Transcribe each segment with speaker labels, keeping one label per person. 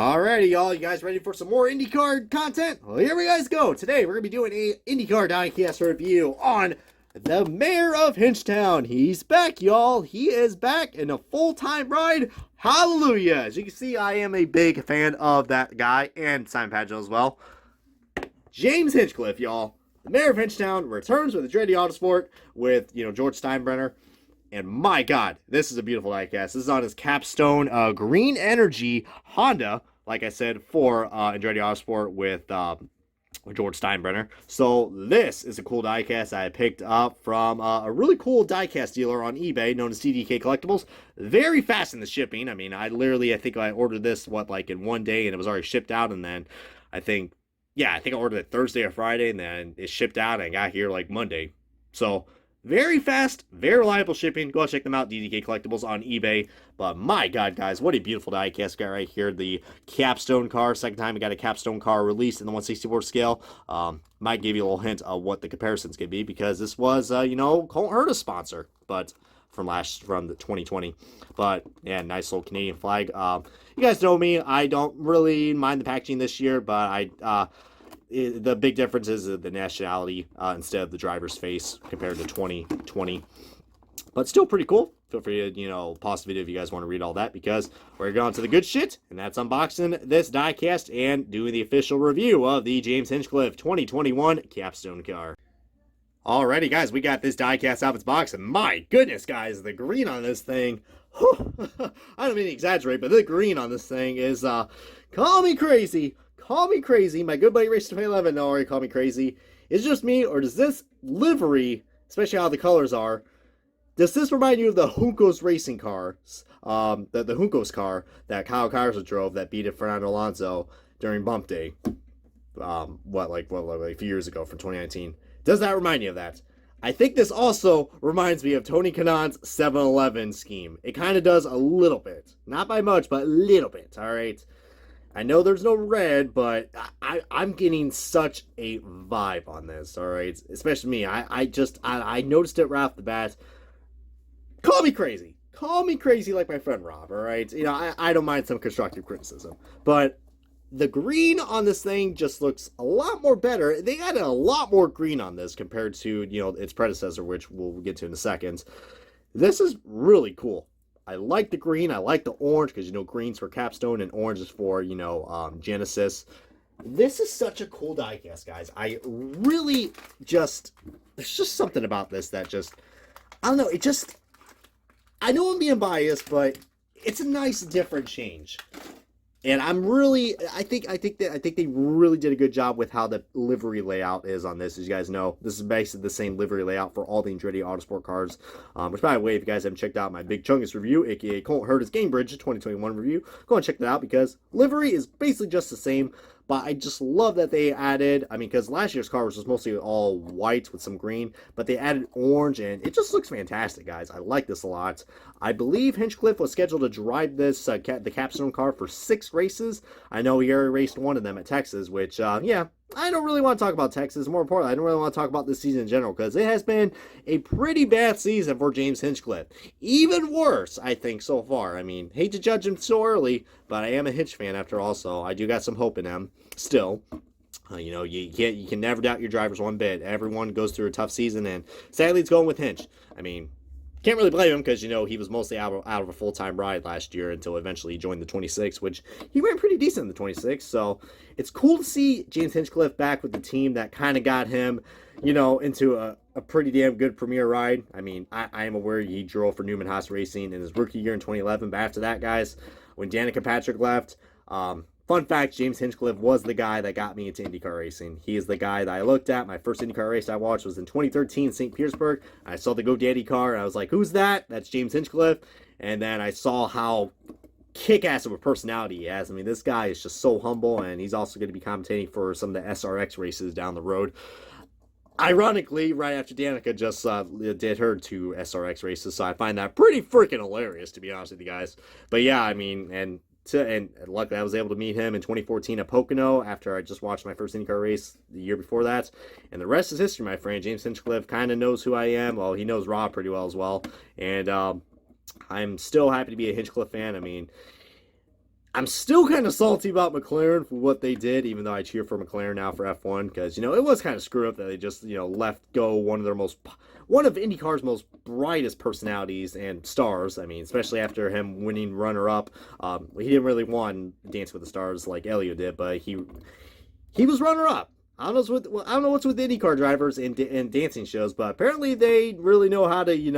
Speaker 1: Alrighty, y'all. You guys ready for some more IndyCar content? Well, here we guys go. Today, we're going to be doing a IndyCar diecast review on the Mayor of Hinchtown. He's back, y'all. He is back in a full-time ride. Hallelujah. As you can see, I am a big fan of that guy and Simon Pageant as well. James Hinchcliffe, y'all. The Mayor of Hinchtown returns with a Andretti Autosport with, George Steinbrenner. And my God, this is a beautiful diecast. This is on his Capstone Green Energy Honda, like I said, for Andretti Autosport with George Steinbrenner. So this is a cool diecast I picked up from a really cool diecast dealer on eBay known as DDK Collectibles. Very fast in the shipping. I mean, I think I ordered this, in one day, and it was already shipped out, and then I think I ordered it Thursday or Friday, and then it shipped out, and I got here Monday. So very fast, very reliable shipping. Go check them out, DDK Collectibles on eBay. But my God, guys, what a beautiful diecast got right here. The Capstone car. Second time we got a Capstone car released in the 1/64 scale. Might give you a little hint of what the comparisons could be because this was, Colton Herta's sponsor, but from the 2020. But yeah, nice little Canadian flag. You guys know me. I don't really mind the packaging this year, but the big difference is the nationality instead of the driver's face compared to 2020. But still pretty cool. Feel free to, pause the video if you guys want to read all that because we're going to the good shit, and that's unboxing this diecast and doing the official review of the James Hinchcliffe 2021 Capstone car. Alrighty, guys, we got this diecast out of its box, and my goodness, guys, the green on this thing, I don't mean to exaggerate, but the green on this thing is, call me crazy. Call me crazy. My good buddy Racer 2011 already called me crazy. Is it just me, or does this livery, especially how the colors are, does this remind you of the Juncos racing cars, the Juncos car that Kyle Carson drove that beat Fernando Alonso during Bump Day, a few years ago from 2019? Does that remind you of that? I think this also reminds me of Tony Kanan's 7-Eleven scheme. It kind of does a little bit. Not by much, but a little bit, all right? I know there's no red, but I'm getting such a vibe on this, all right? Especially me. I noticed it right off the bat. Call me crazy. Call me crazy like my friend Rob, all right? I don't mind some constructive criticism. But the green on this thing just looks a lot more better. They added a lot more green on this compared to, its predecessor, which we'll get to in a second. This is really cool. I like the green. I like the orange because, green's for Capstone and orange is for, Genesis. This is such a cool diecast, guys. I really there's just something about this that I don't know. I know I'm being biased, but it's a nice, different change. And I think they really did a good job with how the livery layout is on this. As you guys know, this is basically the same livery layout for all the Andretti Autosport cars. Which, by the way, if you guys haven't checked out my Big Chungus review, aka Colton Herta's Game Bridge 2021 review, go and check that out because livery is basically just the same. But I just love that they added, because last year's car was just mostly all white with some green, but they added orange, and it just looks fantastic, guys. I like this a lot. I believe Hinchcliffe was scheduled to drive this, the Capstone car for 6 races. I know he already raced one of them at Texas, which, I don't really want to talk about Texas. More importantly, I don't really want to talk about this season in general, because it has been a pretty bad season for James Hinchcliffe. Even worse, I think, so far. Hate to judge him so early, but I am a Hinch fan after all, so I do got some hope in him. Still, you can never doubt your drivers one bit. Everyone goes through a tough season, and sadly, it's going with Hinch. Can't really blame him because, he was mostly out of a full-time ride last year until eventually he joined the 26, which he ran pretty decent in the 26. So it's cool to see James Hinchcliffe back with the team that kind of got him, into a pretty damn good premier ride. I am aware he drove for Newman Haas Racing in his rookie year in 2011. But after that, guys, when Danica Patrick left, fun fact, James Hinchcliffe was the guy that got me into IndyCar racing. He is the guy that I looked at. My first IndyCar race I watched was in 2013, St. Petersburg. I saw the GoDaddy car, and I was like, who's that? That's James Hinchcliffe. And then I saw how kick-ass of a personality he has. this guy is just so humble, and he's also going to be commentating for some of the SRX races down the road. Ironically, right after Danica just did her 2 SRX races, so I find that pretty freaking hilarious, to be honest with you guys. But yeah, and luckily I was able to meet him in 2014 at Pocono after I just watched my first IndyCar race the year before that. And the rest is history, my friend. James Hinchcliffe kind of knows who I am. Well, he knows Rob pretty well as well. And I'm still happy to be a Hinchcliffe fan. I'm still kind of salty about McLaren for what they did, even though I cheer for McLaren now for F1 because it was kind of screwed up that they just left go one of IndyCar's most brightest personalities and stars. I mean, especially after him winning runner up. He didn't really win Dance with the Stars like Elio did, but he was runner up. I don't know what's with IndyCar drivers and dancing shows, but apparently they really know how to hit it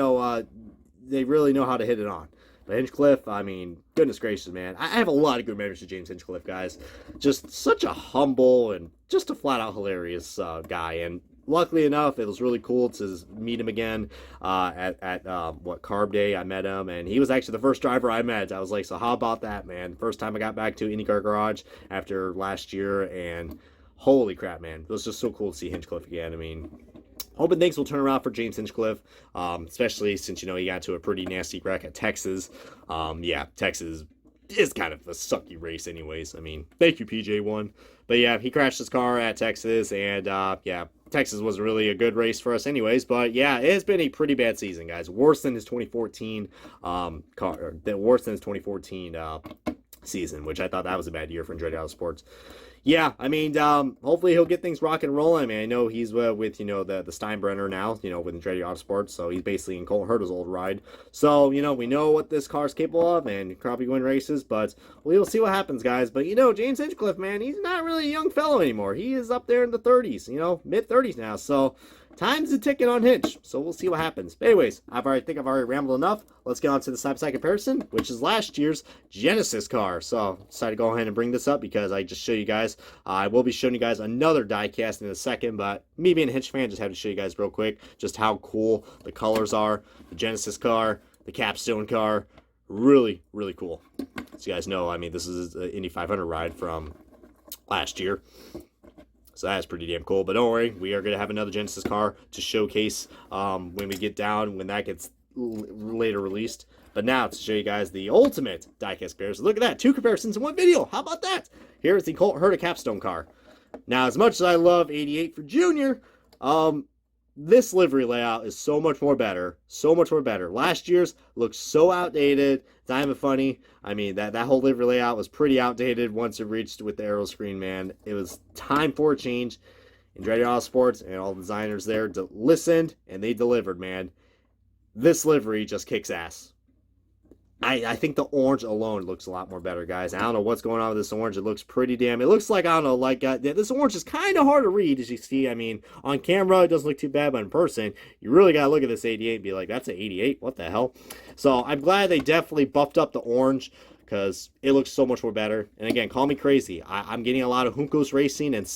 Speaker 1: on. But Hinchcliffe, I mean, goodness gracious, man. I have a lot of good memories of James Hinchcliffe, guys. Just such a humble and just a flat-out hilarious guy. And luckily enough, it was really cool to meet him again at Carb Day. I met him, and he was actually the first driver I met. I was like, so how about that, man? First time I got back to IndyCar Garage after last year, and holy crap, man. It was just so cool to see Hinchcliffe again. I mean, hoping things will turn around for James Hinchcliffe, especially since, he got into a pretty nasty wreck at Texas. Yeah, Texas is kind of a sucky race anyways. I mean, thank you, PJ1. But yeah, he crashed his car at Texas, and yeah, Texas was really a good race for us anyways. But yeah, it has been a pretty bad season, guys. Worse than his 2014 season, which I thought that was a bad year for Andretti Autosports. Yeah, I mean, hopefully he'll get things rocking and rolling. I mean, I know he's with, the Steinbrenner now, with Andretti Autosports, so he's basically in Colton Herta's old ride. So, we know what this car's capable of, and probably win races, but we'll see what happens, guys. But, James Hinchcliffe, man, he's not really a young fellow anymore. He is up there in the 30s, mid-30s now, so time's a ticking on Hinch, so we'll see what happens. But anyways, I think I've already rambled enough. Let's get on to the side-by-side comparison, which is last year's Genesis car. So I decided to go ahead and bring this up because I just showed you guys. I will be showing you guys another diecast in a second, but me being a Hinch fan, just have to show you guys real quick just how cool the colors are. The Genesis car, the Capstone car, really, really cool. So you guys know, I mean, this is an Indy 500 ride from last year. So that's pretty damn cool. But don't worry, we are going to have another Genesis car to showcase when we get down, when that gets later released. But now to show you guys the ultimate diecast comparison. Look at that, 2 comparisons in one video. How about that? Here's the Colton Herta Capstone car. Now, as much as I love 88 for Junior, this livery layout is so much more better. So much more better. Last year's looked so outdated. It's not even funny. I mean, that whole livery layout was pretty outdated once it reached with the aero screen, man. It was time for a change. Andretti Autosports and all the designers there listened, and they delivered, man. This livery just kicks ass. I think the orange alone looks a lot more better, guys. I don't know what's going on with this orange. It looks pretty damn... It looks like, I don't know, like... this orange is kind of hard to read, as you see. I mean, on camera, it doesn't look too bad, but in person, you really got to look at this 88 and be like, that's an 88? What the hell? So, I'm glad they definitely buffed up the orange, because it looks so much more better. And again, call me crazy. I'm getting a lot of Juncos Racing and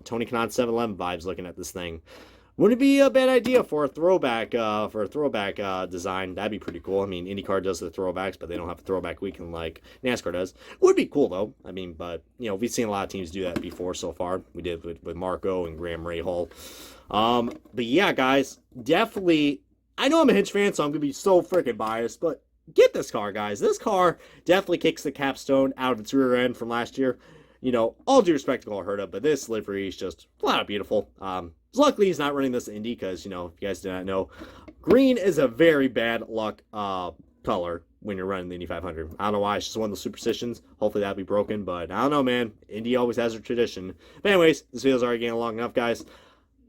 Speaker 1: Tony Kanaan 711 vibes looking at this thing. Wouldn't it be a bad idea for a throwback design? That'd be pretty cool. I mean, IndyCar does the throwbacks, but they don't have a throwback weekend like NASCAR does. Would be cool though. I mean, but we've seen a lot of teams do that before so far. We did with Marco and Graham Rahal. But yeah, guys, definitely. I know I'm a Hinch fan, so I'm gonna be so freaking biased, but get this car, guys. This car definitely kicks the Capstone out of its rear end from last year. All due respect to Colton Herta, but this livery is just flat out beautiful. Luckily, he's not running this Indy because, if you guys do not know, green is a very bad luck color when you're running the Indy 500. I don't know why. It's just one of those superstitions. Hopefully that'll be broken, but I don't know, man. Indy always has a tradition. But anyways, this video's already getting long enough, guys.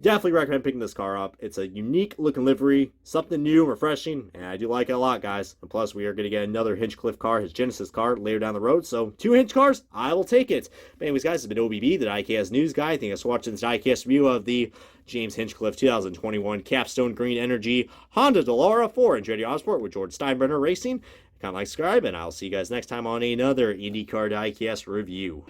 Speaker 1: Definitely recommend picking this car up. It's a unique looking livery, something new, refreshing, and I do like it a lot, guys. And plus, we are going to get another Hinchcliffe car, his Genesis car, later down the road. So, 2 Hinch cars, I will take it. But anyways, guys, it's been OBB, the Diecast News Guy. Thank you for watching this Diecast review of the James Hinchcliffe 2021 Capstone Green Energy Honda Delara for Andretti Autosport with George Steinbrenner Racing. Comment, like, subscribe, and I'll see you guys next time on another IndyCar Diecast review.